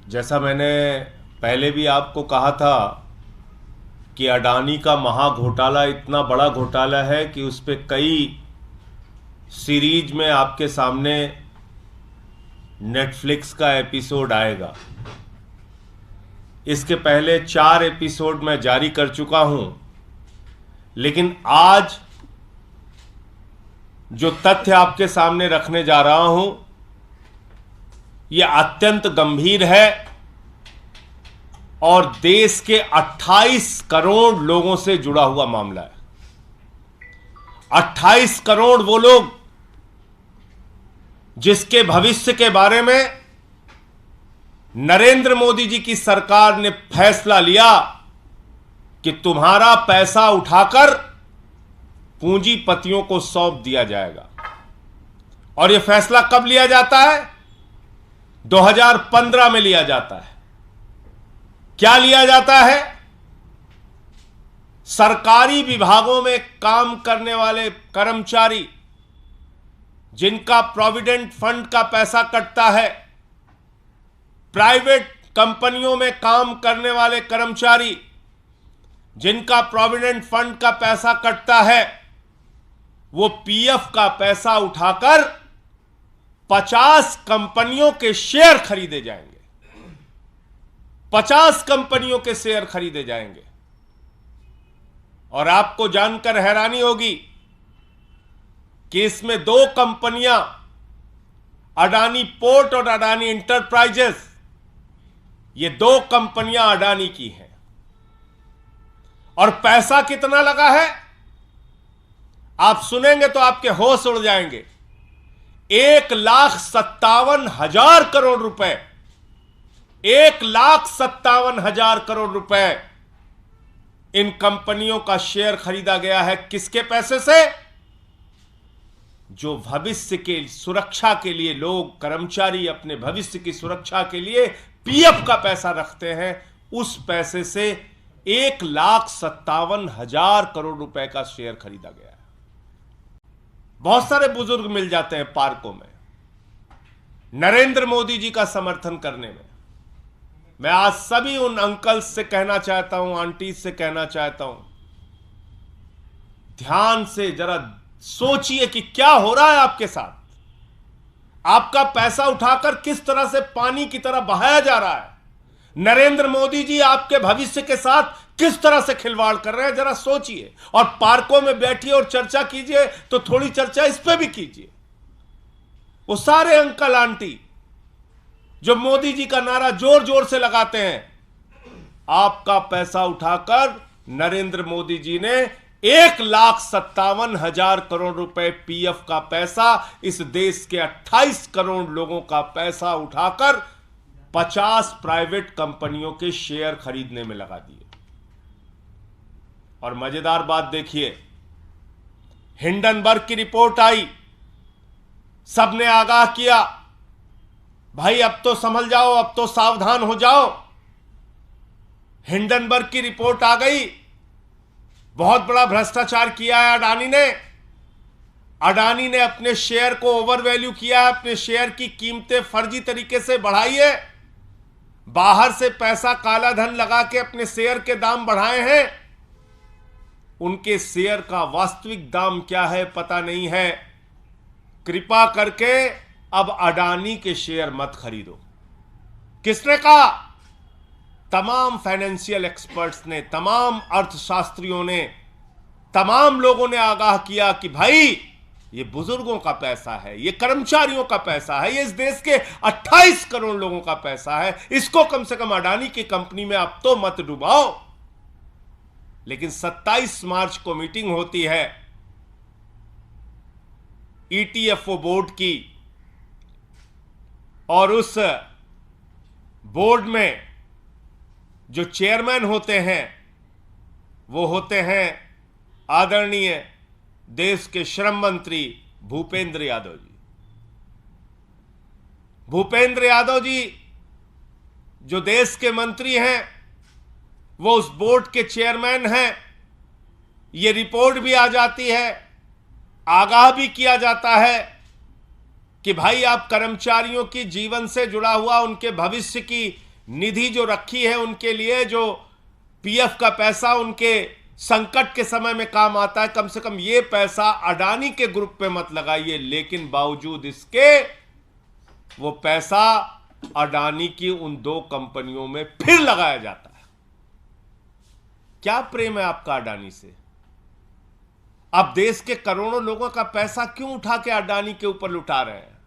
जैसा मैंने पहले भी आपको कहा था कि अडानी का महा घोटाला इतना बड़ा घोटाला है कि उस पे कई सीरीज में आपके सामने नेटफ्लिक्स का एपिसोड आएगा। इसके पहले 4 एपिसोड मैं जारी कर चुका हूं, लेकिन आज जो तथ्य आपके सामने रखने जा रहा हूं यह अत्यंत गंभीर है और देश के 28 करोड़ लोगों से जुड़ा हुआ मामला है। 28 करोड़ वो लोग जिसके भविष्य के बारे में नरेंद्र मोदी जी की सरकार ने फैसला लिया कि तुम्हारा पैसा उठाकर पूंजीपतियों को सौंप दिया जाएगा। और यह फैसला कब लिया जाता है? 2015 में लिया जाता है। क्या लिया जाता है? सरकारी विभागों में काम करने वाले कर्मचारी जिनका प्रोविडेंट फंड का पैसा कटता है, प्राइवेट कंपनियों में काम करने वाले कर्मचारी जिनका प्रोविडेंट फंड का पैसा कटता है, वो पीएफ का पैसा उठाकर 50 कंपनियों के शेयर खरीदे जाएंगे। 50 कंपनियों के शेयर खरीदे जाएंगे। और आपको जानकर हैरानी होगी कि इसमें 2 कंपनियां, अडानी पोर्ट और अडानी इंटरप्राइजेस, ये 2 कंपनियां अडानी की हैं। और पैसा कितना लगा है आप सुनेंगे तो आपके होश उड़ जाएंगे। 1,57,000 करोड़ रुपए। 1,57,000 करोड़ रुपए इन कंपनियों का शेयर खरीदा गया है। किसके पैसे से? जो भविष्य के सुरक्षा के लिए लोग, कर्मचारी अपने भविष्य की सुरक्षा के लिए पीएफ का पैसा रखते हैं, उस पैसे से 1,57,000 करोड़ रुपए का शेयर खरीदा गया है। बहुत सारे बुजुर्ग मिल जाते हैं पार्कों में नरेंद्र मोदी जी का समर्थन करने में। मैं आज सभी उन अंकल्स से कहना चाहता हूं, आंटी से कहना चाहता हूं, ध्यान से जरा सोचिए कि क्या हो रहा है आपके साथ। आपका पैसा उठाकर किस तरह से पानी की तरह बहाया जा रहा है। नरेंद्र मोदी जी आपके भविष्य के साथ किस तरह से खिलवाड़ कर रहे हैं, जरा सोचिए। और पार्कों में बैठिए और चर्चा कीजिए तो थोड़ी चर्चा इस पे भी कीजिए। वो सारे अंकल आंटी जो मोदी जी का नारा जोर जोर से लगाते हैं, आपका पैसा उठाकर नरेंद्र मोदी जी ने 1,57,000 करोड़ रुपए पीएफ का पैसा, इस देश के 28 करोड़ लोगों का पैसा उठाकर 50 प्राइवेट कंपनियों के शेयर खरीदने में लगा दिए। और मजेदार बात देखिए, हिंडनबर्ग की रिपोर्ट आई, सबने आगाह किया, भाई अब तो संभल जाओ, अब तो सावधान हो जाओ। हिंडनबर्ग की रिपोर्ट आ गई, बहुत बड़ा भ्रष्टाचार किया है अडानी ने। अडानी ने अपने शेयर को ओवर वैल्यू किया है, अपने शेयर की कीमतें फर्जी तरीके से बढ़ाई है, बाहर से पैसा काला धन लगा के अपने शेयर के दाम बढ़ाए हैं। उनके शेयर का वास्तविक दाम क्या है पता नहीं है। कृपा करके अब अडानी के शेयर मत खरीदो। किसने कहा? तमाम फाइनेंशियल एक्सपर्ट्स ने, तमाम अर्थशास्त्रियों ने, तमाम लोगों ने आगाह किया कि भाई ये बुजुर्गों का पैसा है, ये कर्मचारियों का पैसा है, ये इस देश के 28 करोड़ लोगों का पैसा है, इसको कम से कम अडानी की कंपनी में अब तो मत डुबाओ। लेकिन 27 मार्च को मीटिंग होती है ईटीएफओ बोर्ड की, और उस बोर्ड में जो चेयरमैन होते हैं वो होते हैं आदरणीय देश के श्रम मंत्री भूपेंद्र यादव जी। भूपेंद्र यादव जी जो देश के मंत्री हैं, वो उस बोर्ड के चेयरमैन हैं। ये रिपोर्ट भी आ जाती है, आगाह भी किया जाता है कि भाई आप कर्मचारियों की जीवन से जुड़ा हुआ, उनके भविष्य की निधि जो रखी है उनके लिए, जो पीएफ का पैसा उनके संकट के समय में काम आता है, कम से कम ये पैसा अडानी के ग्रुप पे मत लगाइए। लेकिन बावजूद इसके वो पैसा अडानी की उन 2 कंपनियों में फिर लगाया जाता है। क्या प्रेम है आपका अडानी से? आप देश के करोड़ों लोगों का पैसा क्यों उठा के अडानी के ऊपर लुटा रहे हैं?